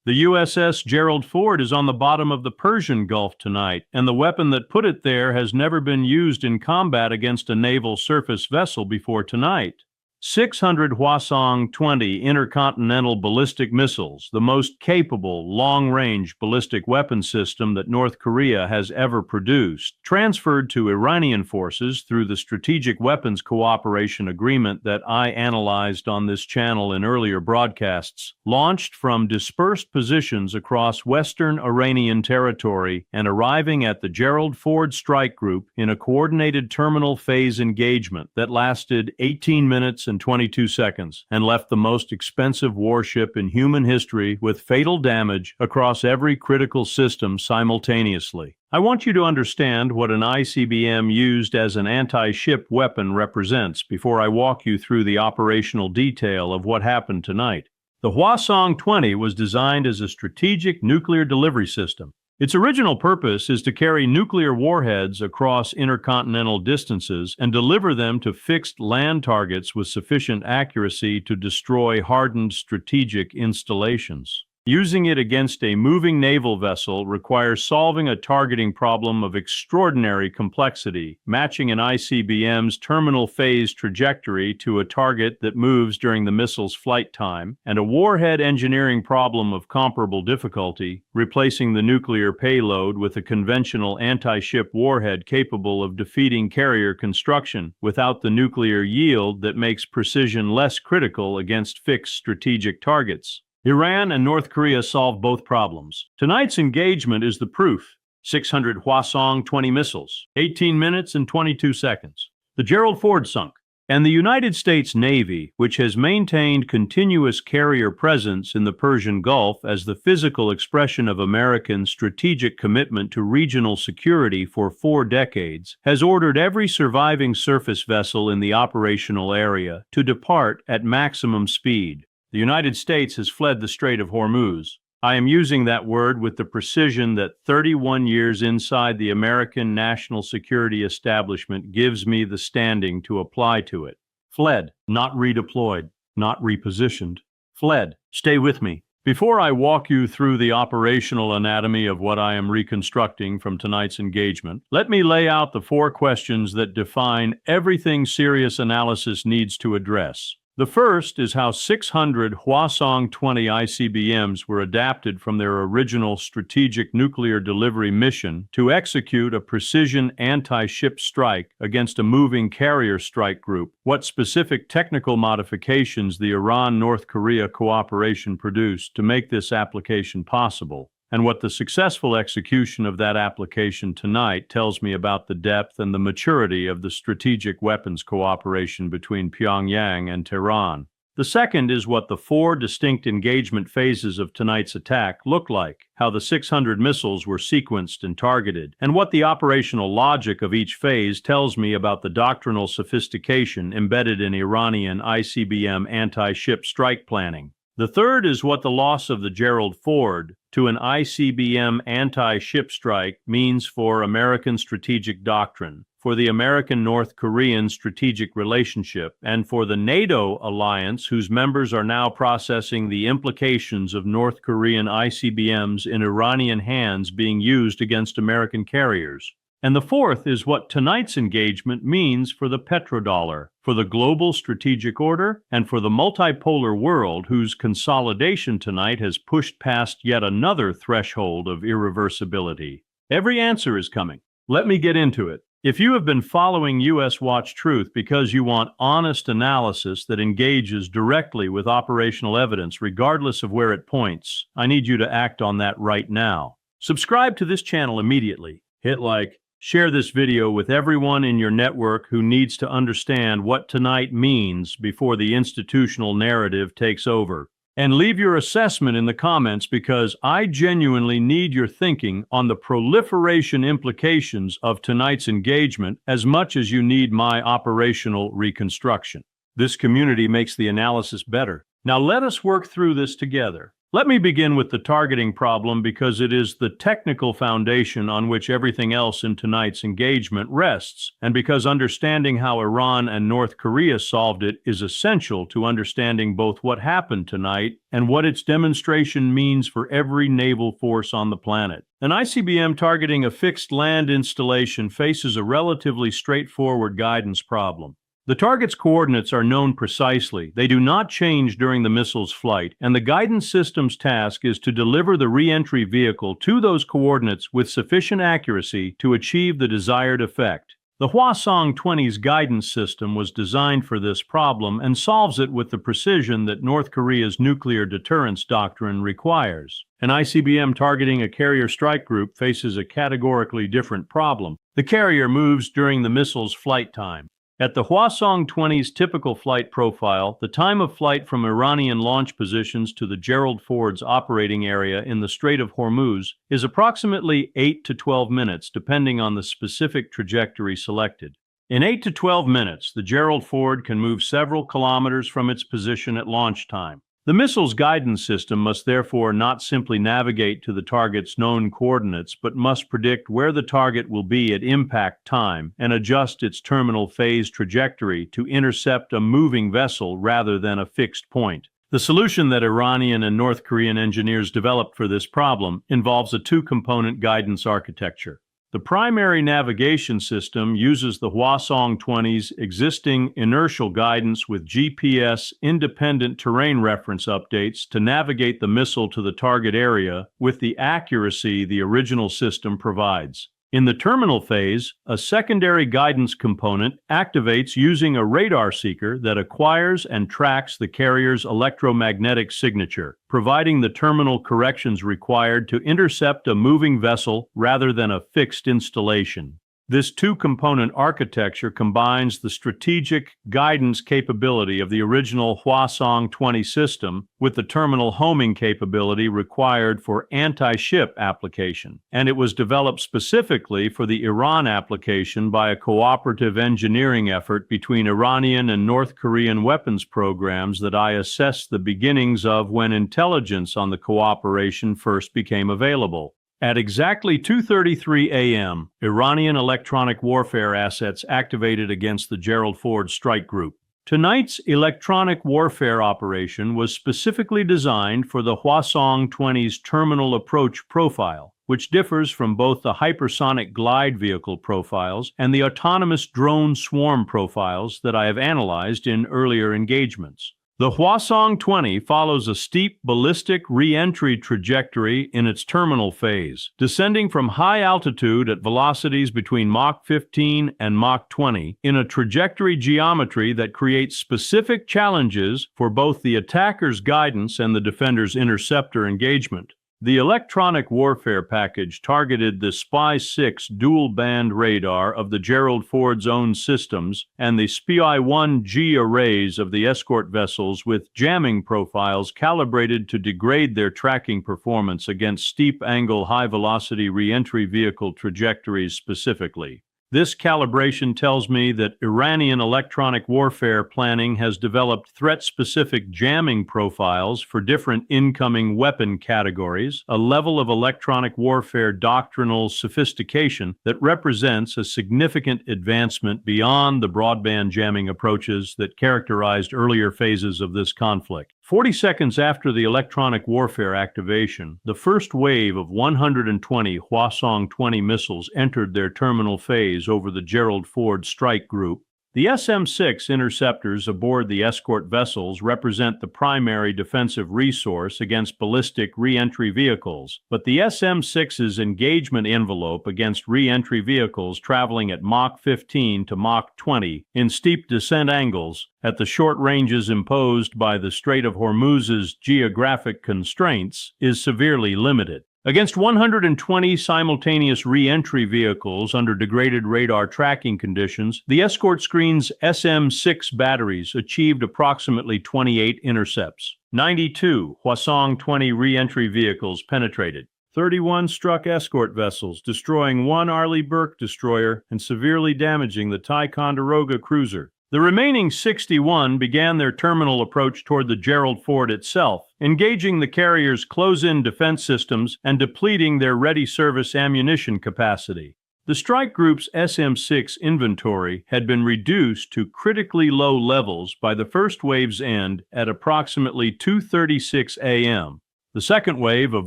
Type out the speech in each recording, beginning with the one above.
The USS Gerald Ford is on the bottom of the Persian Gulf tonight, and the weapon that put it there has never been used in combat against a naval surface vessel before tonight. 600 Hwasong-20 intercontinental ballistic missiles, the most capable long-range ballistic weapon system that North Korea has ever produced, transferred to Iranian forces through the Strategic Weapons Cooperation Agreement that I analyzed on this channel in earlier broadcasts, launched from dispersed positions across western Iranian territory and arriving at the Gerald Ford strike group in a coordinated terminal phase engagement that lasted 18 minutes and 22 seconds and left the most expensive warship in human history with fatal damage across every critical system simultaneously. I want you to understand what an ICBM used as an anti-ship weapon represents before I walk you through the operational detail of what happened tonight. The Hwasong-20 was designed as a strategic nuclear delivery system. Its original purpose is to carry nuclear warheads across intercontinental distances and deliver them to fixed land targets with sufficient accuracy to destroy hardened strategic installations. Using it against a moving naval vessel requires solving a targeting problem of extraordinary complexity, matching an ICBM's terminal phase trajectory to a target that moves during the missile's flight time, and a warhead engineering problem of comparable difficulty, replacing the nuclear payload with a conventional anti-ship warhead capable of defeating carrier construction without the nuclear yield that makes precision less critical against fixed strategic targets. Iran and North Korea solved both problems. Tonight's engagement is the proof. 600 Hwasong-20 missiles, 18 minutes and 22 seconds. The Gerald Ford sunk, and the United States Navy, which has maintained continuous carrier presence in the Persian Gulf as the physical expression of American strategic commitment to regional security for 4 decades, has ordered every surviving surface vessel in the operational area to depart at maximum speed. The United States has fled the Strait of Hormuz. I am using that word with the precision that 31 years inside the American national security establishment gives me the standing to apply to it. Fled, not redeployed, not repositioned. Fled. Stay with me. Before I walk you through the operational anatomy of what I am reconstructing from tonight's engagement, let me lay out the 4 questions that define everything serious analysis needs to address. The first is how 600 Hwasong-20 ICBMs were adapted from their original strategic nuclear delivery mission to execute a precision anti-ship strike against a moving carrier strike group, what specific technical modifications the Iran-North Korea cooperation produced to make this application possible, and what the successful execution of that application tonight tells me about the depth and the maturity of the strategic weapons cooperation between Pyongyang and Tehran. The second is what the 4 distinct engagement phases of tonight's attack look like, how the 600 missiles were sequenced and targeted, and what the operational logic of each phase tells me about the doctrinal sophistication embedded in Iranian ICBM anti-ship strike planning. The third is what the loss of the Gerald Ford to an ICBM anti-ship strike means for American strategic doctrine, for the American-North Korean strategic relationship, and for the NATO alliance whose members are now processing the implications of North Korean ICBMs in Iranian hands being used against American carriers. And the fourth is what tonight's engagement means for the petrodollar, for the global strategic order, and for the multipolar world whose consolidation tonight has pushed past yet another threshold of irreversibility. Every answer is coming. Let me get into it. If you have been following U.S. Watch Truth because you want honest analysis that engages directly with operational evidence regardless of where it points, I need you to act on that right now. Subscribe to this channel immediately. Hit like. Share this video with everyone in your network who needs to understand what tonight means before the institutional narrative takes over. And leave your assessment in the comments because I genuinely need your thinking on the proliferation implications of tonight's engagement as much as you need my operational reconstruction. This community makes the analysis better. Now let us work through this together. Let me begin with the targeting problem because it is the technical foundation on which everything else in tonight's engagement rests, and because understanding how Iran and North Korea solved it is essential to understanding both what happened tonight and what its demonstration means for every naval force on the planet. An ICBM targeting a fixed land installation faces a relatively straightforward guidance problem. The target's coordinates are known precisely. They do not change during the missile's flight, and the guidance system's task is to deliver the re-entry vehicle to those coordinates with sufficient accuracy to achieve the desired effect. The Hwasong-20s guidance system was designed for this problem and solves it with the precision that North Korea's nuclear deterrence doctrine requires. An ICBM targeting a carrier strike group faces a categorically different problem. The carrier moves during the missile's flight time. At the Hwasong-20's typical flight profile, the time of flight from Iranian launch positions to the Gerald Ford's operating area in the Strait of Hormuz is approximately 8 to 12 minutes, depending on the specific trajectory selected. In 8 to 12 minutes, the Gerald Ford can move several kilometers from its position at launch time. The missile's guidance system must therefore not simply navigate to the target's known coordinates, but must predict where the target will be at impact time and adjust its terminal phase trajectory to intercept a moving vessel rather than a fixed point. The solution that Iranian and North Korean engineers developed for this problem involves a two-component guidance architecture. The primary navigation system uses the Hwasong-20's existing inertial guidance with GPS-independent terrain reference updates to navigate the missile to the target area with the accuracy the original system provides. In the terminal phase, a secondary guidance component activates using a radar seeker that acquires and tracks the carrier's electromagnetic signature, providing the terminal corrections required to intercept a moving vessel rather than a fixed installation. This two-component architecture combines the strategic guidance capability of the original Hwasong-20 system with the terminal homing capability required for anti-ship application, and it was developed specifically for the Iran application by a cooperative engineering effort between Iranian and North Korean weapons programs that I assessed the beginnings of when intelligence on the cooperation first became available. At exactly 2:33 a.m., Iranian electronic warfare assets activated against the Gerald Ford strike group. Tonight's electronic warfare operation was specifically designed for the Hwasong-20's terminal approach profile, which differs from both the hypersonic glide vehicle profiles and the autonomous drone swarm profiles that I have analyzed in earlier engagements. The Hwasong-20 follows a steep ballistic re-entry trajectory in its terminal phase, descending from high altitude at velocities between Mach 15 and Mach 20 in a trajectory geometry that creates specific challenges for both the attacker's guidance and the defender's interceptor engagement. The electronic warfare package targeted the SPY-6 dual-band radar of the Gerald Ford's own systems and the SPY-1G arrays of the escort vessels with jamming profiles calibrated to degrade their tracking performance against steep-angle high-velocity re-entry vehicle trajectories specifically. This calibration tells me that Iranian electronic warfare planning has developed threat-specific jamming profiles for different incoming weapon categories, a level of electronic warfare doctrinal sophistication that represents a significant advancement beyond the broadband jamming approaches that characterized earlier phases of this conflict. 40 seconds after the electronic warfare activation, the first wave of 120 Hwasong-20 missiles entered their terminal phase over the Gerald Ford strike group. The SM-6 interceptors aboard the escort vessels represent the primary defensive resource against ballistic re-entry vehicles, but the SM-6's engagement envelope against re-entry vehicles traveling at Mach 15 to Mach 20 in steep descent angles at the short ranges imposed by the Strait of Hormuz's geographic constraints is severely limited. Against 120 simultaneous re-entry vehicles under degraded radar tracking conditions, the escort screen's SM-6 batteries achieved approximately 28 intercepts. 92 Hwasong-20 re-entry vehicles penetrated. 31 struck escort vessels, destroying one Arleigh Burke destroyer and severely damaging the Ticonderoga cruiser. The remaining 61 began their terminal approach toward the Gerald Ford itself, engaging the carrier's close-in defense systems and depleting their ready service ammunition capacity. The strike group's SM-6 inventory had been reduced to critically low levels by the first wave's end at approximately 2:36 a.m. The second wave of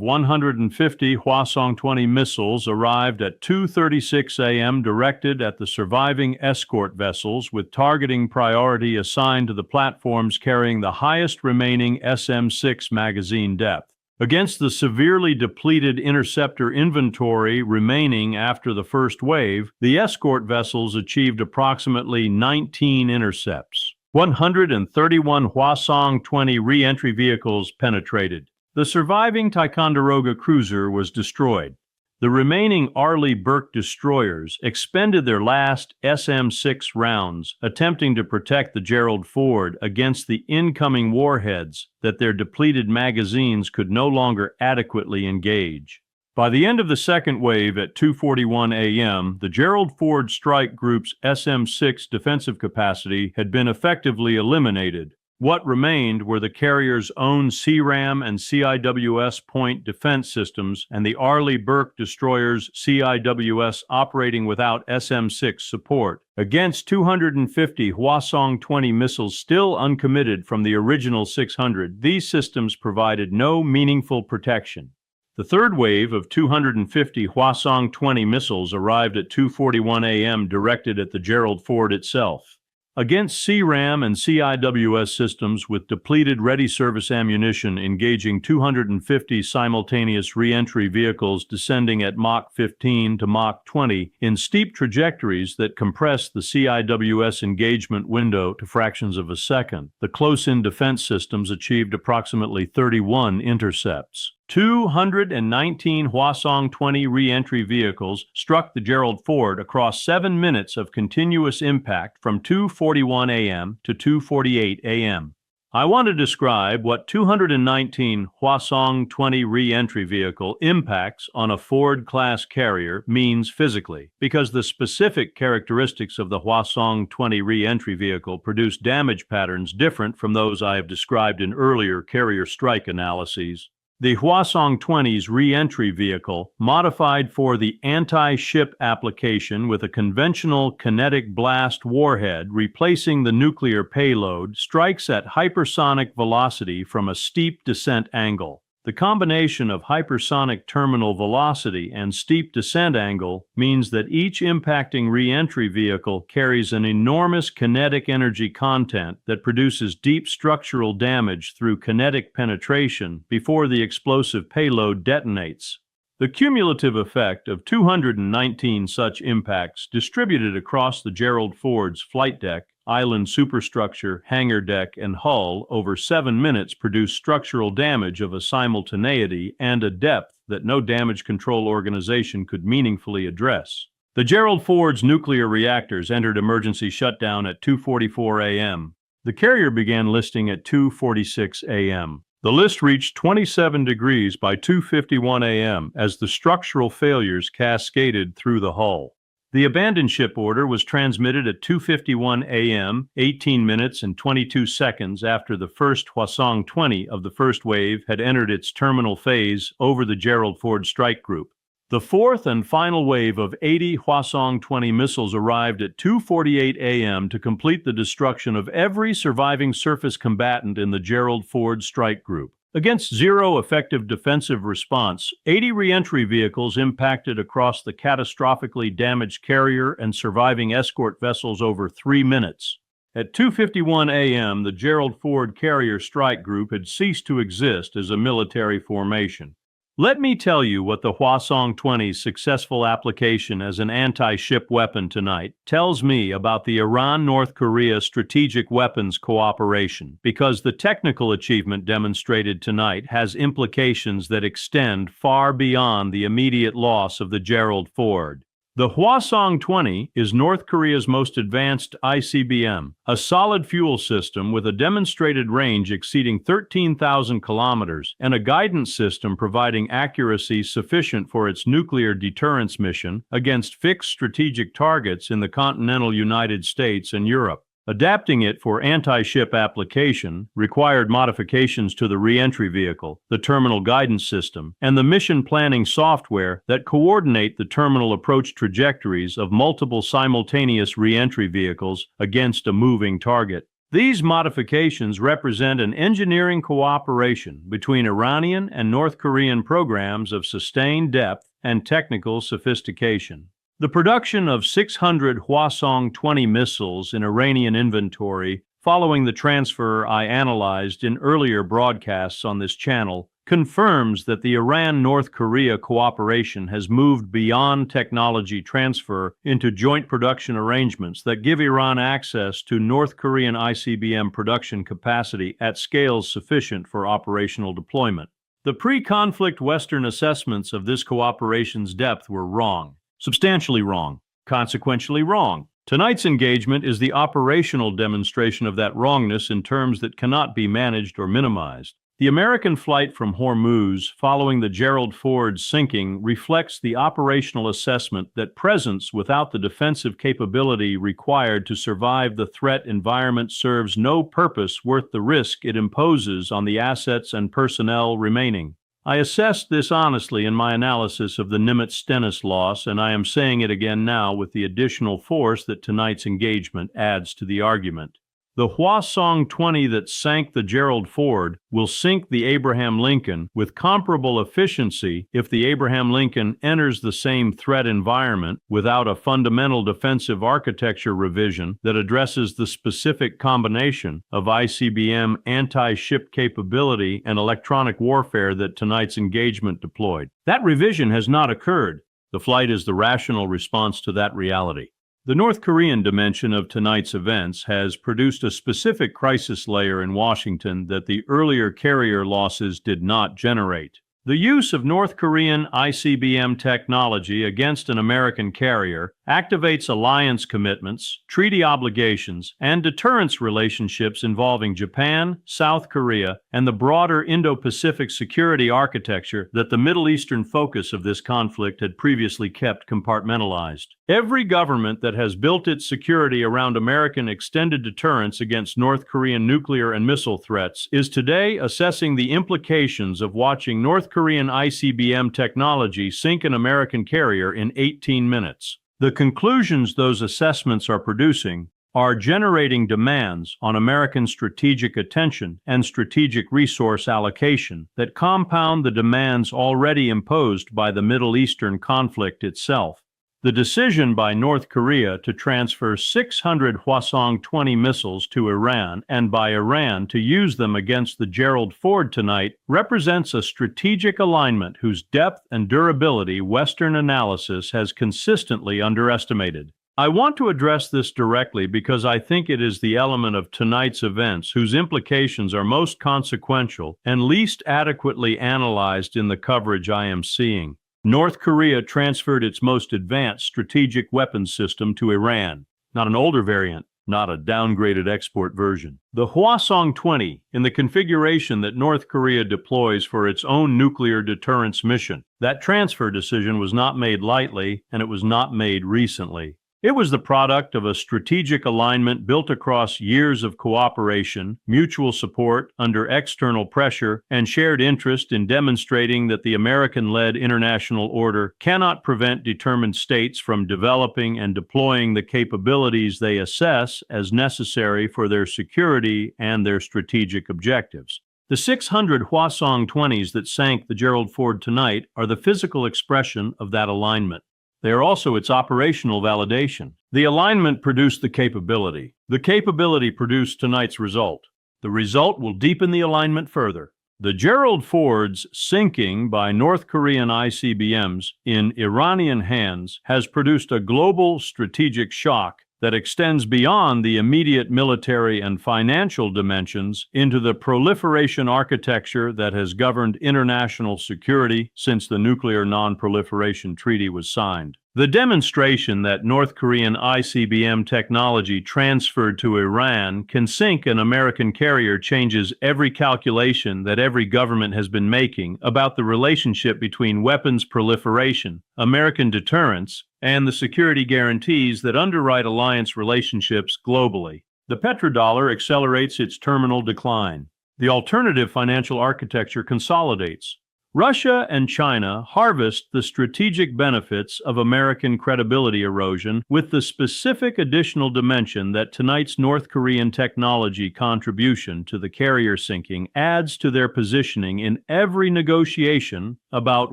150 Hwasong-20 missiles arrived at 2:36 a.m. directed at the surviving escort vessels, with targeting priority assigned to the platforms carrying the highest remaining SM-6 magazine depth. Against the severely depleted interceptor inventory remaining after the first wave, the escort vessels achieved approximately 19 intercepts. 131 Hwasong-20 re-entry vehicles penetrated. The surviving Ticonderoga cruiser was destroyed. The remaining Arleigh Burke destroyers expended their last SM-6 rounds, attempting to protect the Gerald Ford against the incoming warheads that their depleted magazines could no longer adequately engage. By the end of the second wave at 2:41 a.m., the Gerald Ford Strike Group's SM-6 defensive capacity had been effectively eliminated. What remained were the carrier's own CRAM and CIWS point defense systems and the Arleigh Burke destroyer's CIWS operating without SM-6 support. Against 250 Hwasong-20 missiles still uncommitted from the original 600, these systems provided no meaningful protection. The third wave of 250 Hwasong-20 missiles arrived at 2:41 a.m. directed at the Gerald Ford itself. Against CRAM and CIWS systems with depleted ready service ammunition engaging 250 simultaneous re-entry vehicles descending at Mach 15 to Mach 20 in steep trajectories that compress the CIWS engagement window to fractions of a second, the close-in defense systems achieved approximately 31 intercepts. 219 Hwasong-20 re-entry vehicles struck the Gerald Ford across 7 minutes of continuous impact from 2:41 a.m. to 2:48 a.m. I want to describe what 219 Hwasong-20 re-entry vehicle impacts on a Ford-class carrier means physically, because the specific characteristics of the Hwasong-20 re-entry vehicle produce damage patterns different from those I have described in earlier carrier strike analyses. The Hwasong-20's re-entry vehicle, modified for the anti-ship application with a conventional kinetic blast warhead replacing the nuclear payload, strikes at hypersonic velocity from a steep descent angle. The combination of hypersonic terminal velocity and steep descent angle means that each impacting re-entry vehicle carries an enormous kinetic energy content that produces deep structural damage through kinetic penetration before the explosive payload detonates. The cumulative effect of 219 such impacts distributed across the Gerald Ford's flight deck, island superstructure, hangar deck, and hull over 7 minutes produced structural damage of a simultaneity and a depth that no damage control organization could meaningfully address. The Gerald Ford's nuclear reactors entered emergency shutdown at 2:44 a.m. The carrier began listing at 2:46 a.m. The list reached 27 degrees by 2:51 a.m. as the structural failures cascaded through the hull. The abandoned ship order was transmitted at 2:51 a.m., 18 minutes and 22 seconds after the first Hwasong-20 of the first wave had entered its terminal phase over the Gerald Ford Strike Group. The fourth and final wave of 80 Hwasong-20 missiles arrived at 2:48 a.m. to complete the destruction of every surviving surface combatant in the Gerald Ford Strike Group. Against zero effective defensive response, 80 re-entry vehicles impacted across the catastrophically damaged carrier and surviving escort vessels over 3 minutes. At 2:51 a.m., the Gerald Ford Carrier Strike Group had ceased to exist as a military formation. Let me tell you what the Hwasong-20's successful application as an anti-ship weapon tonight tells me about the Iran-North Korea strategic weapons cooperation, because the technical achievement demonstrated tonight has implications that extend far beyond the immediate loss of the Gerald Ford. The Hwasong-20 is North Korea's most advanced ICBM, a solid fuel system with a demonstrated range exceeding 13,000 kilometers and a guidance system providing accuracy sufficient for its nuclear deterrence mission against fixed strategic targets in the continental United States and Europe. Adapting it for anti-ship application required modifications to the re-entry vehicle, the terminal guidance system, and the mission planning software that coordinate the terminal approach trajectories of multiple simultaneous re-entry vehicles against a moving target. These modifications represent an engineering cooperation between Iranian and North Korean programs of sustained depth and technical sophistication. The production of 600 Hwasong-20 missiles in Iranian inventory following the transfer I analyzed in earlier broadcasts on this channel confirms that the Iran-North Korea cooperation has moved beyond technology transfer into joint production arrangements that give Iran access to North Korean ICBM production capacity at scales sufficient for operational deployment. The pre-conflict Western assessments of this cooperation's depth were wrong. Substantially wrong, consequentially wrong. Tonight's engagement is the operational demonstration of that wrongness in terms that cannot be managed or minimized. The American flight from Hormuz following the Gerald Ford sinking reflects the operational assessment that presence without the defensive capability required to survive the threat environment serves no purpose worth the risk it imposes on the assets and personnel remaining. I assessed this honestly in my analysis of the Nimitz-Stennis loss, and I am saying it again now with the additional force that tonight's engagement adds to the argument. The Hwasong-20 that sank the Gerald Ford will sink the Abraham Lincoln with comparable efficiency if the Abraham Lincoln enters the same threat environment without a fundamental defensive architecture revision that addresses the specific combination of ICBM anti-ship capability and electronic warfare that tonight's engagement deployed. That revision has not occurred. The flight is the rational response to that reality. The North Korean dimension of tonight's events has produced a specific crisis layer in Washington that the earlier carrier losses did not generate. The use of North Korean ICBM technology against an American carrier activates alliance commitments, treaty obligations, and deterrence relationships involving Japan, South Korea, and the broader Indo-Pacific security architecture that the Middle Eastern focus of this conflict had previously kept compartmentalized. Every government that has built its security around American extended deterrence against North Korean nuclear and missile threats is today assessing the implications of watching North Korean ICBM technology sink an American carrier in 18 minutes. The conclusions those assessments are producing are generating demands on American strategic attention and strategic resource allocation that compound the demands already imposed by the Middle Eastern conflict itself. The decision by North Korea to transfer 600 Hwasong-20 missiles to Iran and by Iran to use them against the Gerald Ford tonight represents a strategic alignment whose depth and durability Western analysis has consistently underestimated. I want to address this directly because I think it is the element of tonight's events whose implications are most consequential and least adequately analyzed in the coverage I am seeing. North Korea transferred its most advanced strategic weapons system to Iran, not an older variant, not a downgraded export version. The Hwasong-20, in the configuration that North Korea deploys for its own nuclear deterrence mission. That transfer decision was not made lightly, and it was not made recently. It was the product of a strategic alignment built across years of cooperation, mutual support under external pressure, and shared interest in demonstrating that the American-led international order cannot prevent determined states from developing and deploying the capabilities they assess as necessary for their security and their strategic objectives. The 600 Hwasong-20s that sank the Gerald Ford tonight are the physical expression of that alignment. They are also its operational validation. The alignment produced the capability. The capability produced tonight's result. The result will deepen the alignment further. The Gerald Ford's sinking by North Korean ICBMs in Iranian hands has produced a global strategic shock that extends beyond the immediate military and financial dimensions into the proliferation architecture that has governed international security since the Nuclear Non-Proliferation Treaty was signed. The demonstration that North Korean ICBM technology transferred to Iran can sink an American carrier changes every calculation that every government has been making about the relationship between weapons proliferation, American deterrence, and the security guarantees that underwrite alliance relationships globally. The petrodollar accelerates its terminal decline. The alternative financial architecture consolidates. Russia and China harvest the strategic benefits of American credibility erosion with the specific additional dimension that tonight's North Korean technology contribution to the carrier sinking adds to their positioning in every negotiation about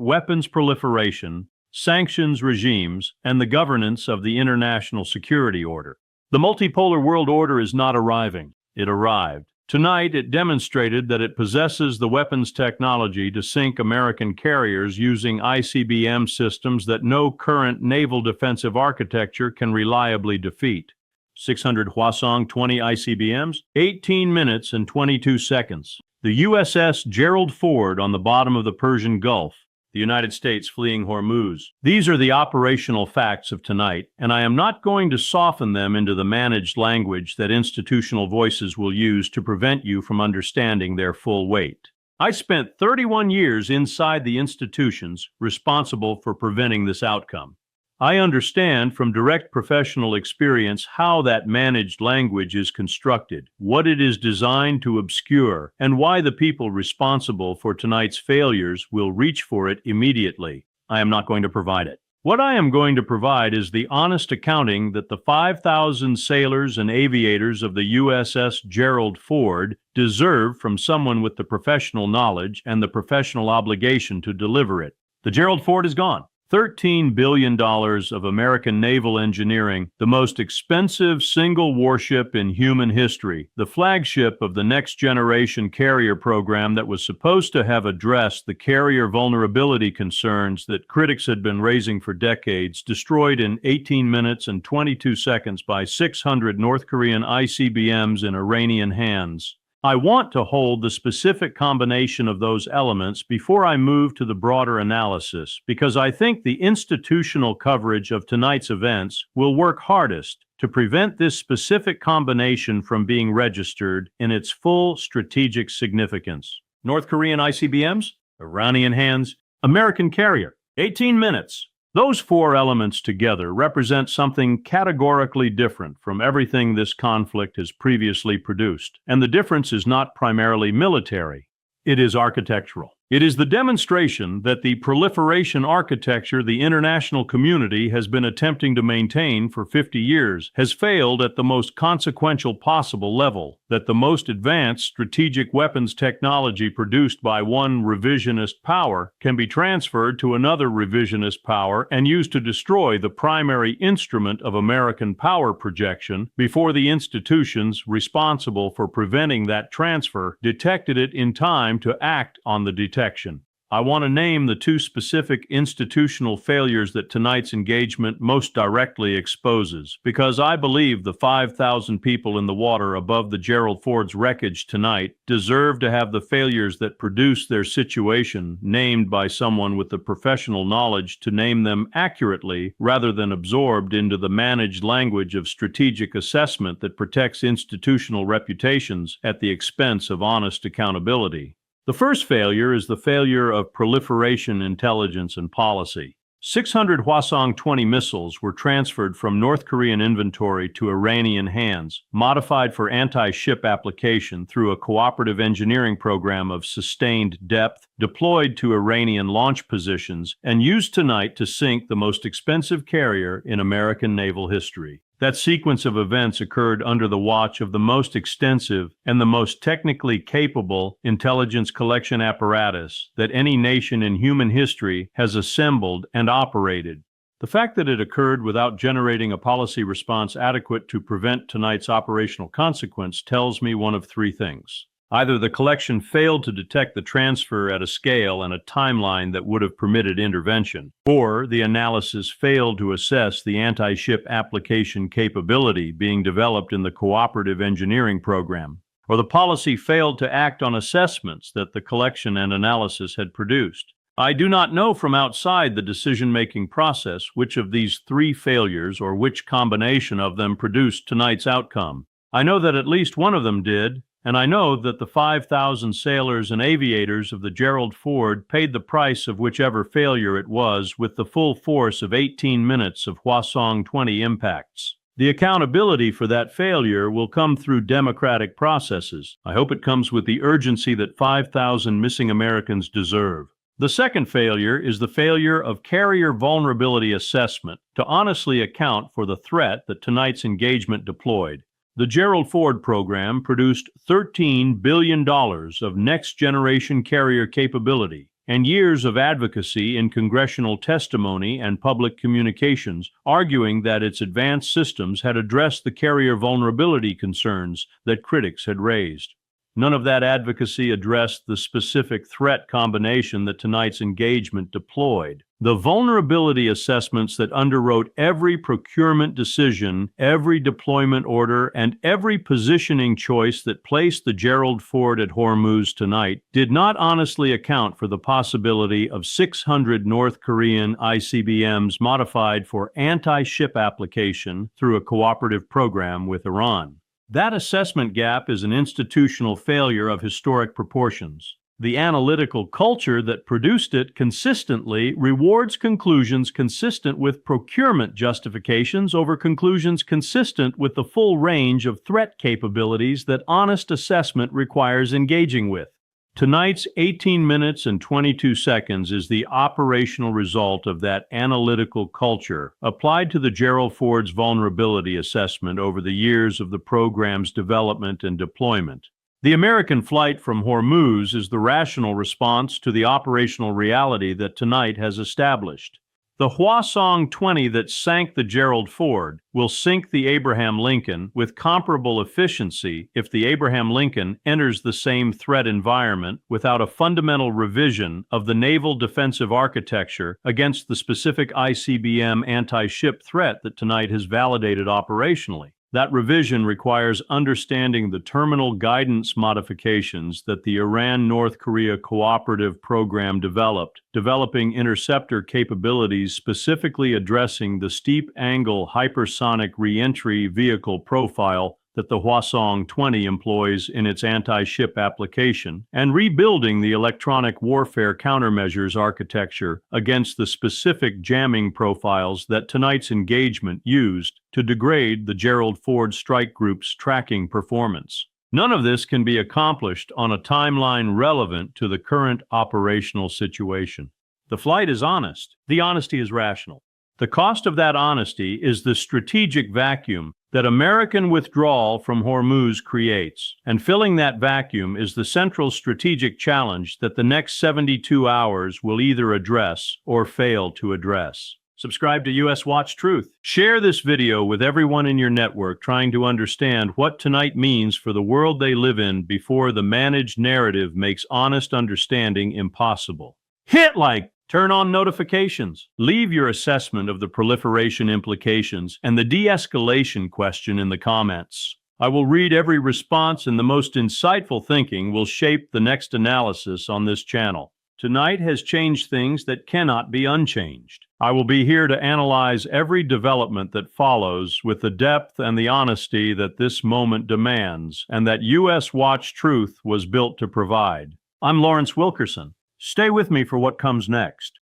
weapons proliferation, sanctions regimes, and the governance of the international security order. The multipolar world order is not arriving. It arrived. Tonight, it demonstrated that it possesses the weapons technology to sink American carriers using ICBM systems that no current naval defensive architecture can reliably defeat. 600 Hwasong-20 ICBMs, 18 minutes and 22 seconds. The USS Gerald Ford on the bottom of the Persian Gulf. The United States fleeing Hormuz. These are the operational facts of tonight, and I am not going to soften them into the managed language that institutional voices will use to prevent you from understanding their full weight. I spent 31 years inside the institutions responsible for preventing this outcome. I understand from direct professional experience how that managed language is constructed, what it is designed to obscure, and why the people responsible for tonight's failures will reach for it immediately. I am not going to provide it. What I am going to provide is the honest accounting that the 5,000 sailors and aviators of the USS Gerald Ford deserve from someone with the professional knowledge and the professional obligation to deliver it. The Gerald Ford is gone. $13 billion of American naval engineering, the most expensive single warship in human history, the flagship of the next-generation carrier program that was supposed to have addressed the carrier vulnerability concerns that critics had been raising for decades, destroyed in 18 minutes and 22 seconds by 600 North Korean ICBMs in Iranian hands. I want to hold the specific combination of those elements before I move to the broader analysis, because I think the institutional coverage of tonight's events will work hardest to prevent this specific combination from being registered in its full strategic significance. North Korean ICBMs, Iranian hands, American carrier, 18 minutes. Those four elements together represent something categorically different from everything this conflict has previously produced, and the difference is not primarily military. It is architectural. It is the demonstration that the proliferation architecture the international community has been attempting to maintain for 50 years has failed at the most consequential possible level, that the most advanced strategic weapons technology produced by one revisionist power can be transferred to another revisionist power and used to destroy the primary instrument of American power projection before the institutions responsible for preventing that transfer detected it in time to act on the detection. I want to name the two specific institutional failures that tonight's engagement most directly exposes, because I believe the 5,000 people in the water above the Gerald Ford's wreckage tonight deserve to have the failures that produce their situation named by someone with the professional knowledge to name them accurately rather than absorbed into the managed language of strategic assessment that protects institutional reputations at the expense of honest accountability. The first failure is the failure of proliferation intelligence and policy. 600 Hwasong-20 missiles were transferred from North Korean inventory to Iranian hands, modified for anti-ship application through a cooperative engineering program of sustained depth, deployed to Iranian launch positions, and used tonight to sink the most expensive carrier in American naval history. That sequence of events occurred under the watch of the most extensive and the most technically capable intelligence collection apparatus that any nation in human history has assembled and operated. The fact that it occurred without generating a policy response adequate to prevent tonight's operational consequence tells me one of three things. Either the collection failed to detect the transfer at a scale and a timeline that would have permitted intervention, or the analysis failed to assess the anti-ship application capability being developed in the cooperative engineering program, or the policy failed to act on assessments that the collection and analysis had produced. I do not know from outside the decision-making process which of these three failures or which combination of them produced tonight's outcome. I know that at least one of them did, and I know that the 5,000 sailors and aviators of the Gerald Ford paid the price of whichever failure it was with the full force of 18 minutes of Hwasong-20 impacts. The accountability for that failure will come through democratic processes. I hope it comes with the urgency that 5,000 missing Americans deserve. The second failure is the failure of carrier vulnerability assessment to honestly account for the threat that tonight's engagement deployed. The Gerald Ford program produced $13 billion of next-generation carrier capability and years of advocacy in congressional testimony and public communications, arguing that its advanced systems had addressed the carrier vulnerability concerns that critics had raised. None of that advocacy addressed the specific threat combination that tonight's engagement deployed. The vulnerability assessments that underwrote every procurement decision, every deployment order, and every positioning choice that placed the Gerald Ford at Hormuz tonight did not honestly account for the possibility of 600 North Korean ICBMs modified for anti-ship application through a cooperative program with Iran. That assessment gap is an institutional failure of historic proportions. The analytical culture that produced it consistently rewards conclusions consistent with procurement justifications over conclusions consistent with the full range of threat capabilities that honest assessment requires engaging with. Tonight's 18 minutes and 22 seconds is the operational result of that analytical culture applied to the Gerald Ford's vulnerability assessment over the years of the program's development and deployment. The American flight from Hormuz is the rational response to the operational reality that tonight has established. The Hwasong-20 that sank the Gerald Ford will sink the Abraham Lincoln with comparable efficiency if the Abraham Lincoln enters the same threat environment without a fundamental revision of the naval defensive architecture against the specific ICBM anti-ship threat that tonight has validated operationally. That revision requires understanding the terminal guidance modifications that the Iran-North Korea cooperative program developed, developing interceptor capabilities specifically addressing the steep-angle hypersonic reentry vehicle profile that the Hwasong-20 employs in its anti-ship application, and rebuilding the electronic warfare countermeasures architecture against the specific jamming profiles that tonight's engagement used to degrade the Gerald Ford strike group's tracking performance. None of this can be accomplished on a timeline relevant to the current operational situation. The flight is honest. The honesty is rational. The cost of that honesty is the strategic vacuum that American withdrawal from Hormuz creates, and filling that vacuum is the central strategic challenge that the next 72 hours will either address or fail to address. Subscribe to US Watch Truth. Share this video with everyone in your network trying to understand what tonight means for the world they live in before the managed narrative makes honest understanding impossible. Hit like! Turn on notifications. Leave your assessment of the proliferation implications and the de-escalation question in the comments. I will read every response, and the most insightful thinking will shape the next analysis on this channel. Tonight has changed things that cannot be unchanged. I will be here to analyze every development that follows with the depth and the honesty that this moment demands, and that US Watch Truth was built to provide. I'm Lawrence Wilkerson. Stay with me for what comes next.